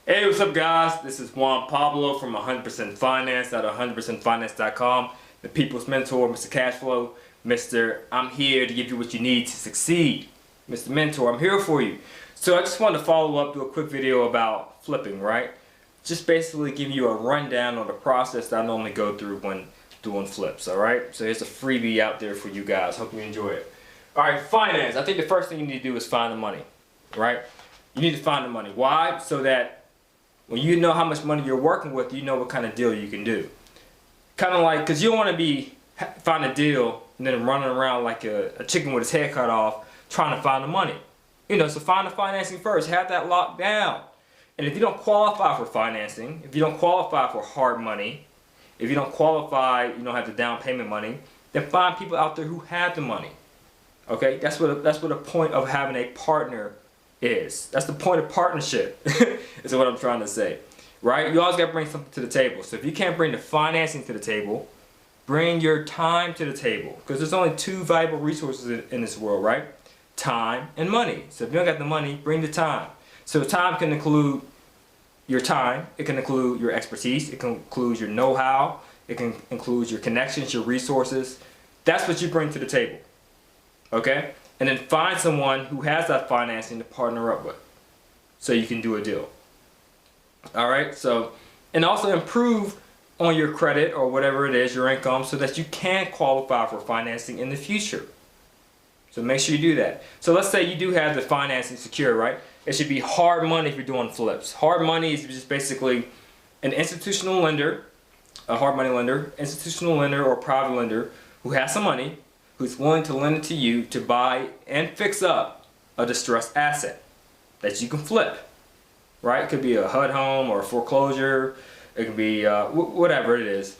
Hey, what's up guys? This is Pablo from 100% Finance at 100%finance.com, the people's mentor, Mr. Cashflow. Mr. I'm here to give you what you need to succeed. Mr. Mentor, I'm here for you. So I just wanted to follow up, do a quick video about flipping, right? Just basically give you a rundown on the process that I normally go through when doing flips, alright? So here's a freebie out there for you guys. Hope you enjoy it. Alright, finance. I think the first thing you need to do is find the money, right? You need to find the money. Why? So that when you know how much money you're working with, you know what kind of deal you can do. Kind of like, because you don't want to find a deal and then running around like a chicken with his head cut off trying to find the money. You know, so find the financing first. Have that locked down. And if you don't qualify for financing, if you don't qualify for hard money, if you don't qualify, you don't have the down payment money, then find people out there who have the money. Okay, that's what the point of having a partner is. That's the point of partnership, is what I'm trying to say. Right? You always got to bring something to the table. So if you can't bring the financing to the table, bring your time to the table. Because there's only two valuable resources in this world, right? Time and money. So if you don't got the money, bring the time. So time can include your time, it can include your expertise, it can include your know-how, it can include your connections, your resources. That's what you bring to the table. Okay? And then find someone who has that financing to partner up with so you can do a deal. Alright, so, and also improve on your credit or whatever it is, your income, so that you can qualify for financing in the future. So make sure you do that. So let's say you do have the financing secure, right? It should be hard money if you're doing flips. Hard money is just basically an institutional lender, a hard money lender, institutional lender or private lender who has some money, who's willing to lend it to you to buy and fix up a distressed asset that you can flip, right? It could be a HUD home or a foreclosure. It could be whatever it is.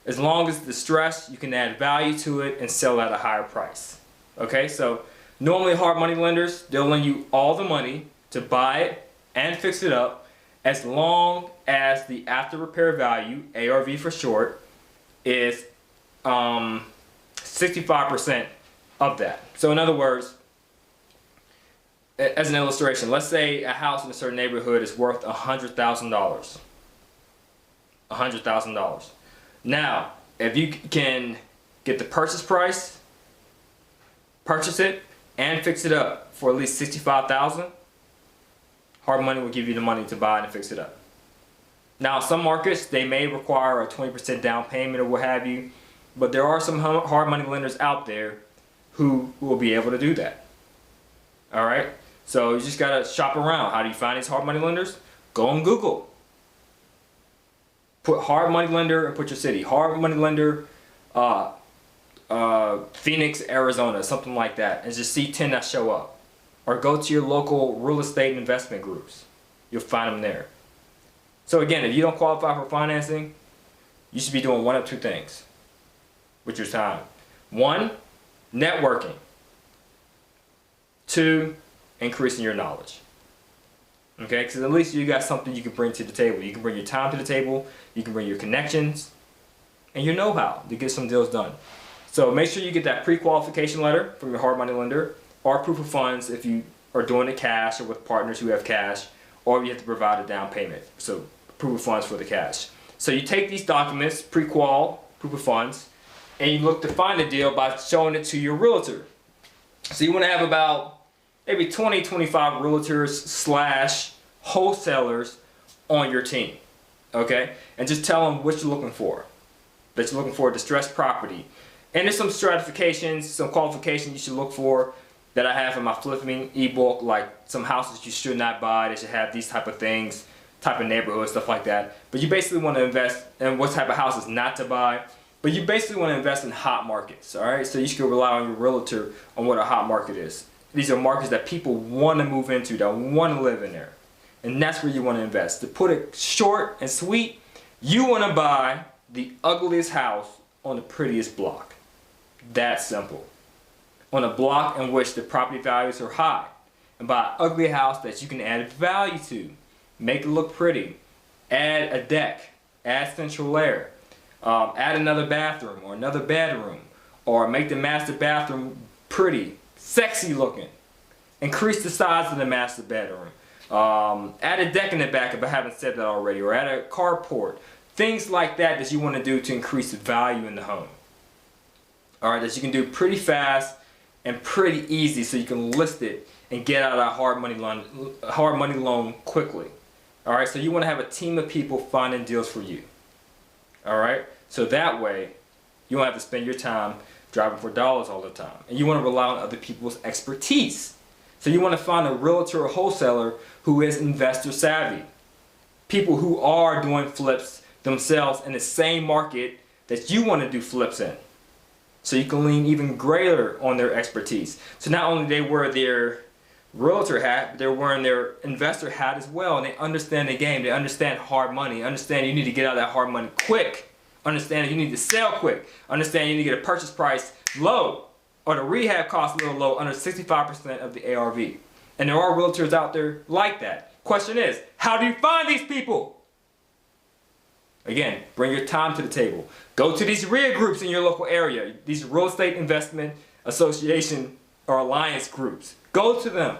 As long as it's distressed, you can add value to it and sell at a higher price. Okay, so normally hard money lenders, they'll lend you all the money to buy it and fix it up as long as the after repair value, ARV for short, is 65% of that. So in other words, as an illustration, let's say a house in a certain neighborhood is worth $100,000. $100,000. Now, if you can get the purchase price, purchase it, and fix it up for at least $65,000, hard money will give you the money to buy it and fix it up. Now, some markets, they may require a 20% down payment or what have you, but there are some hard money lenders out there who will be able to do that. All right? So you just got to shop around. How do you find these hard money lenders? Go on Google. Put hard money lender and put your city. Hard money lender, Phoenix, Arizona, something like that, and just see 10 that show up. Or go to your local real estate investment groups. You'll find them there. So again, if you don't qualify for financing, you should be doing one of two things with your time. One, networking. Two, increasing your knowledge. Okay, because at least you got something you can bring to the table. You can bring your time to the table, you can bring your connections, and your know-how to get some deals done. So make sure you get that pre-qualification letter from your hard money lender, or proof of funds if you are doing it cash or with partners who have cash, or you have to provide a down payment. So proof of funds for the cash. So you take these documents, pre-qual, proof of funds, and you look to find a deal by showing it to your realtor. So you want to have about maybe 20, 25 realtors / wholesalers on your team. Okay? And just tell them what you're looking for. That you're looking for a distressed property. And there's some stratifications, some qualifications you should look for that I have in my flipping ebook, like some houses you should not buy, they should have these type of things, type of neighborhoods, stuff like that. But you basically want to invest in what type of houses not to buy. But you basically want to invest in hot markets, all right? So you should rely on your realtor on what a hot market is. These are markets that people want to move into, that want to live in there. And that's where you want to invest. To put it short and sweet, you want to buy the ugliest house on the prettiest block. That simple. On a block in which the property values are high. And buy an ugly house that you can add value to. Make it look pretty. Add a deck. Add central air. Add another bathroom or another bedroom. Or make the master bathroom pretty, sexy looking. Increase the size of the master bedroom. Add a deck in the back if I haven't said that already, or add a carport. Things like that you want to do to increase the value in the home. Alright, that you can do pretty fast and pretty easy so you can list it and get out of that hard money loan quickly. Alright, so you want to have a team of people finding deals for you. Alright, so that way you don't have to spend your time driving for dollars all the time. And you want to rely on other people's expertise. So you want to find a realtor or wholesaler who is investor savvy. People who are doing flips themselves in the same market that you want to do flips in. So you can lean even greater on their expertise. So not only they wear their realtor hat, but they're wearing their investor hat as well, and they understand the game. They understand hard money, understand you need to get out of that hard money quick, understand you need to sell quick, understand you need to get a purchase price low, or the rehab cost a little low, under 65% of the ARV. And there are realtors out there like that. Question is, how do you find these people? Again, bring your time to the table. Go to these REIA groups in your local area, these real estate investment association or alliance groups. Go to them.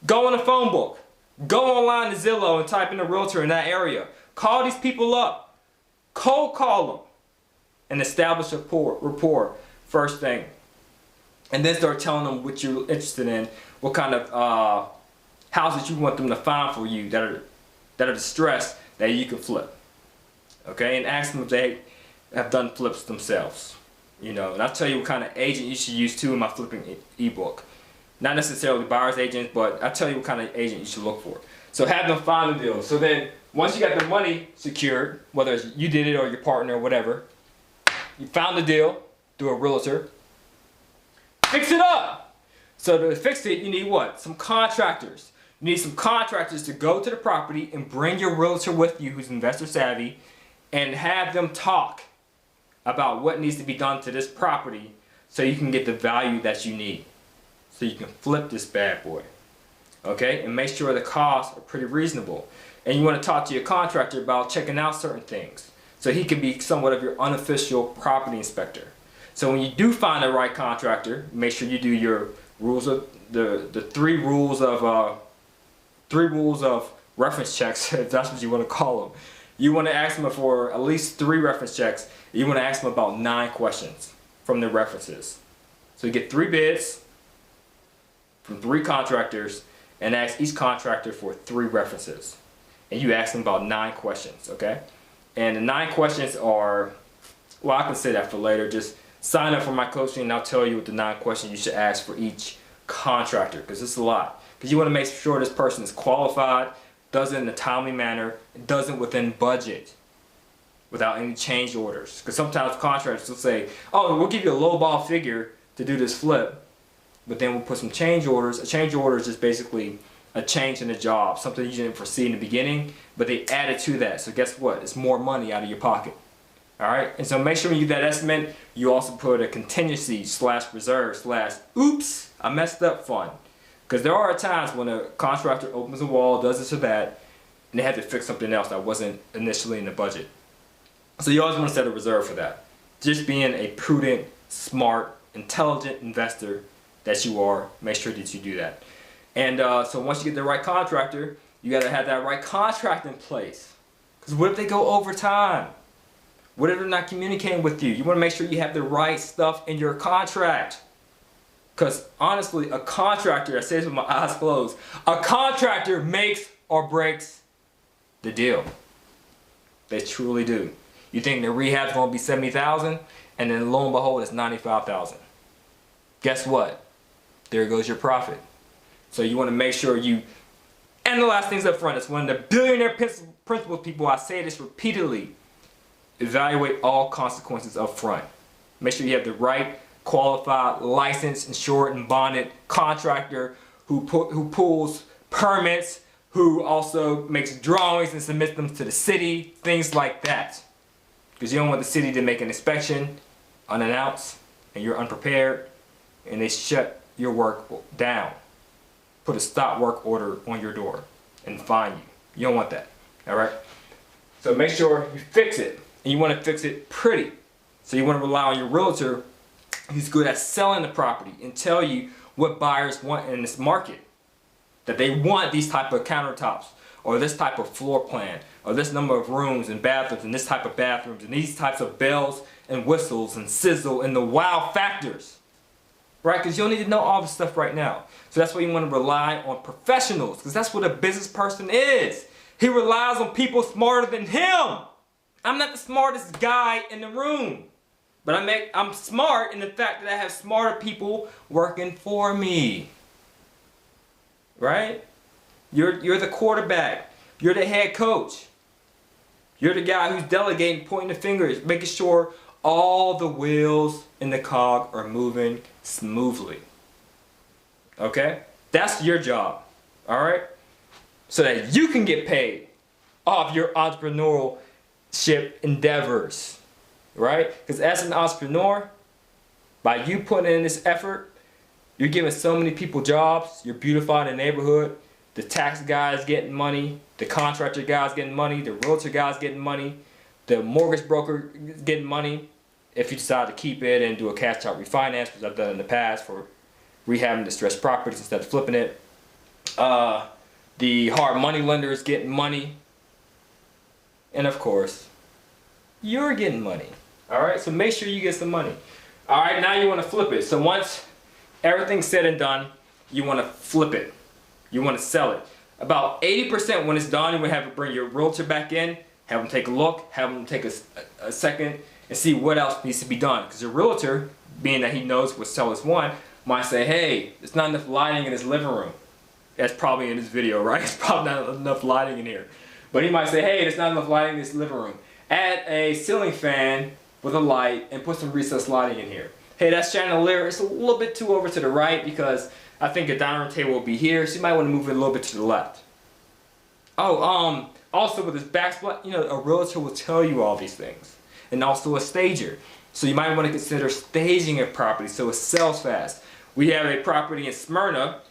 Go on a phone book. Go online to Zillow and type in a realtor in that area. Call these people up. Cold call them. And establish a rapport first thing. And then start telling them what you're interested in, what kind of houses you want them to find for you that are distressed that you can flip. Okay, and ask them if they have done flips themselves. You know, and I'll tell you what kind of agent you should use too in my flipping ebook. Not necessarily buyer's agents, but I'll tell you what kind of agent you should look for. So have them find the deal. So then, once you got the money secured, whether it's you did it or your partner or whatever, you found the deal through a realtor, fix it up. So to fix it, you need what? Some contractors. You need some contractors to go to the property and bring your realtor with you who's investor savvy, and have them talk about what needs to be done to this property so you can get the value that you need. So you can flip this bad boy. Okay? And make sure the costs are pretty reasonable. And you want to talk to your contractor about checking out certain things. So he can be somewhat of your unofficial property inspector. So when you do find the right contractor, make sure you do your rules of the three rules of reference checks, if that's what you want to call them. You want to ask them for at least 3 reference checks. You want to ask them about 9 questions from the references. So you get 3 bids from 3 contractors and ask each contractor for 3 references. And you ask them about 9 questions, okay? And the 9 questions are, well, I can say that for later. Just sign up for my coaching and I'll tell you what the 9 questions you should ask for each contractor, because it's a lot. Because you want to make sure this person is qualified, does it in a timely manner, does it within budget, without any change orders. Because sometimes contractors will say, oh, we'll give you a low ball figure to do this flip, but then we'll put some change orders. A change order is just basically a change in the job, something you didn't foresee in the beginning, but they added to that. So guess what? It's more money out of your pocket. Alright? And so make sure when you do that estimate, you also put a contingency / reserve / oops, I messed up fund. Because there are times when a contractor opens a wall, does this or that, and they have to fix something else that wasn't initially in the budget. So you always want to set a reserve for that. Just being a prudent, smart, intelligent investor that you are, make sure that you do that. And so once you get the right contractor, you got to have that right contract in place. Because what if they go over time? What if they're not communicating with you? You want to make sure you have the right stuff in your contract. Because honestly, a contractor, I say this with my eyes closed, a contractor makes or breaks the deal. They truly do. You think the rehab's going to be $70,000, and then lo and behold, it's $95,000. Guess what? There goes your profit. So you want to make sure you analyze things up front. It's one of the billionaire principles people, I say this repeatedly. Evaluate all consequences up front. Make sure you have the right qualified, licensed, insured, and bonded contractor who pulls permits, who also makes drawings and submits them to the city, things like that. Because you don't want the city to make an inspection unannounced and you're unprepared and they shut your work down. Put a stop work order on your door and fine you. You don't want that. Alright? So make sure you fix it. And you want to fix it pretty. So you want to rely on your realtor who's good at selling the property and tell you what buyers want in this market. that they want these type of countertops, or this type of floor plan, or this number of rooms and bathrooms, and this type of bathrooms, and these types of bells and whistles and sizzle and the wow factors. Right? Because you don't need to know all this stuff right now. So that's why you want to rely on professionals, because that's what a business person is. He relies on people smarter than him. I'm not the smartest guy in the room, but I'm smart in the fact that I have smarter people working for me. Right? You're the quarterback. You're the head coach. You're the guy who's delegating, pointing the fingers, making sure all the wheels in the cog are moving smoothly. Okay? That's your job. Alright? So that you can get paid off your entrepreneurship endeavors. Right? Because as an entrepreneur, by you putting in this effort, you're giving so many people jobs, you're beautifying the neighborhood, the tax guy's getting money, the contractor guy's getting money, the realtor guy's getting money, the mortgage broker is getting money, if you decide to keep it and do a cash out refinance, which I've done in the past for rehabbing distressed properties instead of flipping it. The hard money lender is getting money. And of course, you're getting money. Alright, so make sure you get some money. Alright, now you want to flip it. So once everything's said and done, you want to flip it. You want to sell it. About 80% when it's done, you want to have to bring your realtor back in, have them take a look, have them take a second and see what else needs to be done. Because your realtor, being that he knows what sellers want, might say, hey, there's not enough lighting in this living room. That's probably in this video, right? It's probably not enough lighting in here. But he might say, hey, there's not enough lighting in this living room. Add a ceiling fan with a light and put some recessed lighting in here. Hey, that chandelier is a little bit too over to the right because I think a dining room table will be here, so you might want to move it a little bit to the left. Oh, also with this backsplash, you know, a realtor will tell you all these things. And also a stager. So you might want to consider staging a property so it sells fast. We have a property in Smyrna,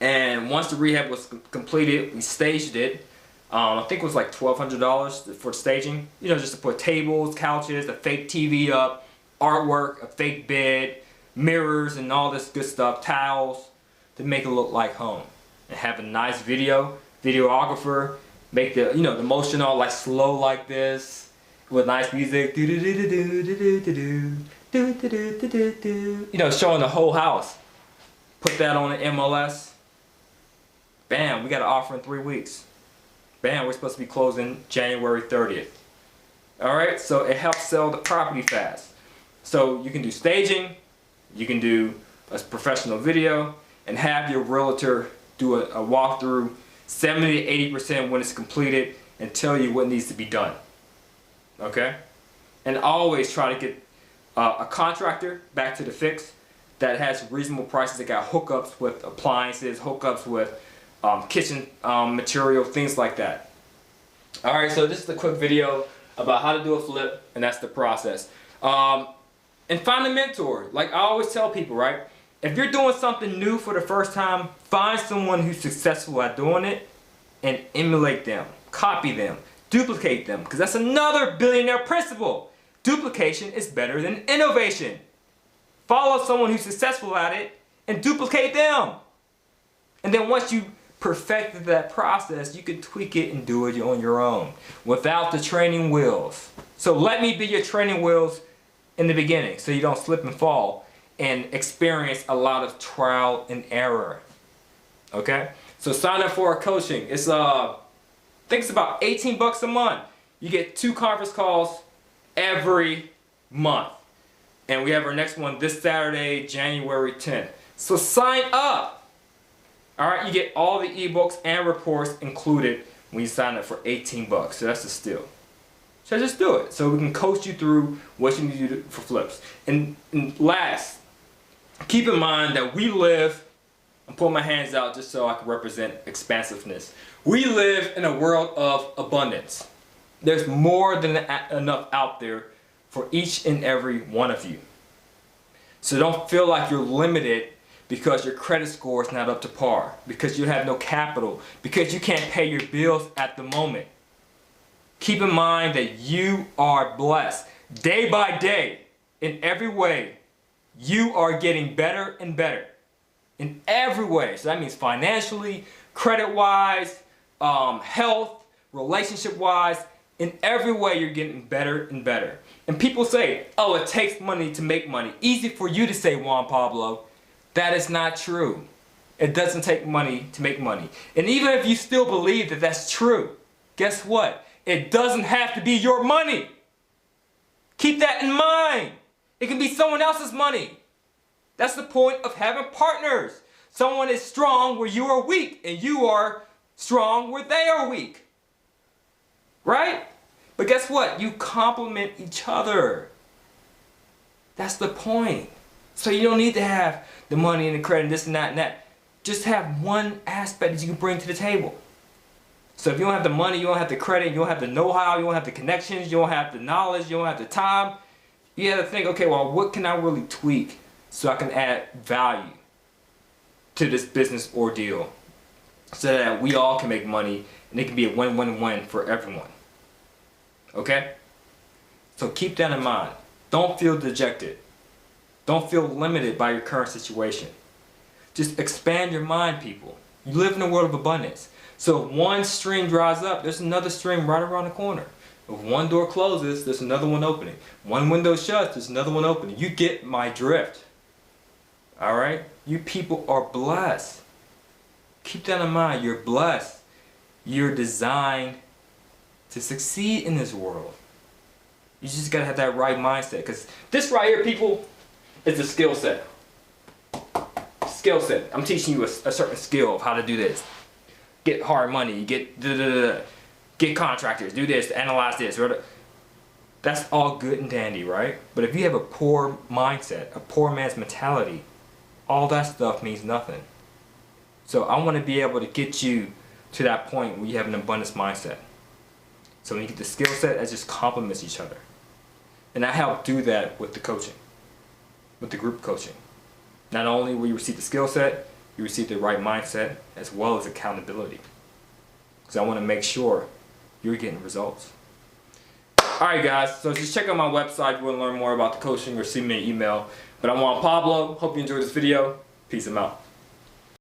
and once the rehab was completed, we staged it. I think it was like $1,200 for staging. You know, just to put tables, couches, a fake TV up, artwork, a fake bed, mirrors, and all this good stuff, towels, to make it look like home. And have a nice videographer, make the, you know, the motion all like slow like this, with nice music, you know, showing the whole house. Put that on the MLS. Bam, we got an offer in 3 weeks. Bam, we're supposed to be closing January 30th. Alright, so it helps sell the property fast. So you can do staging, you can do a professional video, and have your realtor do a walkthrough 70 to 80% when it's completed and tell you what needs to be done. Okay? And always try to get a contractor back to the fix that has reasonable prices, that got hookups with appliances, hookups with kitchen material, things like that. Alright, so this is a quick video about how to do a flip, and that's the process. And find a mentor. Like I always tell people, right? If you're doing something new for the first time, find someone who's successful at doing it and emulate them, copy them, duplicate them, because that's another billionaire principle. Duplication is better than innovation. Follow someone who's successful at it and duplicate them. And then once you perfected that process, you can tweak it and do it on your own without the training wheels. So let me be your training wheels in the beginning so you don't slip and fall and experience a lot of trial and error. Okay? So sign up for our coaching. It's I think it's about 18 bucks a month. You get 2 conference calls every month. And we have our next one this Saturday, January 10th. So sign up. Alright, you get all the ebooks and reports included when you sign up for 18 bucks. So that's a steal. So just do it. So we can coach you through what you need to do for flips. And last, keep in mind that we live, I'm putting my hands out just so I can represent expansiveness. We live in a world of abundance. There's more than enough out there for each and every one of you. So don't feel like you're limited because your credit score is not up to par, because you have no capital, because you can't pay your bills at the moment. Keep in mind that you are blessed. Day by day, in every way, you are getting better and better. in every way. So that means financially, credit-wise, health, relationship-wise. In every way, you're getting better and better. And people say, oh, it takes money to make money. Easy for you to say, Juan Pablo. That is not true. It doesn't take money to make money. And even if you still believe that that's true, guess what? It doesn't have to be your money. Keep that in mind. It can be someone else's money. That's the point of having partners. Someone is strong where you are weak, and you are strong where they are weak. Right? But guess what? You complement each other. That's the point. So you don't need to have the money and the credit and this and that and that. Just have one aspect that you can bring to the table. So if you don't have the money, you don't have the credit, you don't have the know-how, you don't have the connections, you don't have the knowledge, you don't have the time, you have to think, okay, well, what can I really tweak so I can add value to this business ordeal so that we all can make money and it can be a win-win-win for everyone. Okay? So keep that in mind. Don't feel dejected. Don't feel limited by your current situation. Just expand your mind, people. You live in a world of abundance. So if one stream dries up, there's another stream right around the corner. If one door closes, there's another one opening. One window shuts, there's another one opening. You get my drift. Alright? You people are blessed. Keep that in mind. You're blessed. You're designed to succeed in this world. You just gotta have that right mindset. Because this right here, people, is a skill set. Skill set. I'm teaching you a certain skill of how to do this. Get hard money, get contractors, do this, analyze this. That's all good and dandy, right? But if you have a poor mindset, a poor man's mentality, all that stuff means nothing. So I want to be able to get you to that point where you have an abundance mindset. So when you get the skill set, that just complements each other. And I help do that with the coaching, with the group coaching. Not only will you receive the skill set, you receive the right mindset as well as accountability. Because I want to make sure you're getting results. Alright guys, so just check out my website if you want to learn more about the coaching or send me an email. But I'm Juan Pablo. Hope you enjoyed this video. Peace, I'm out.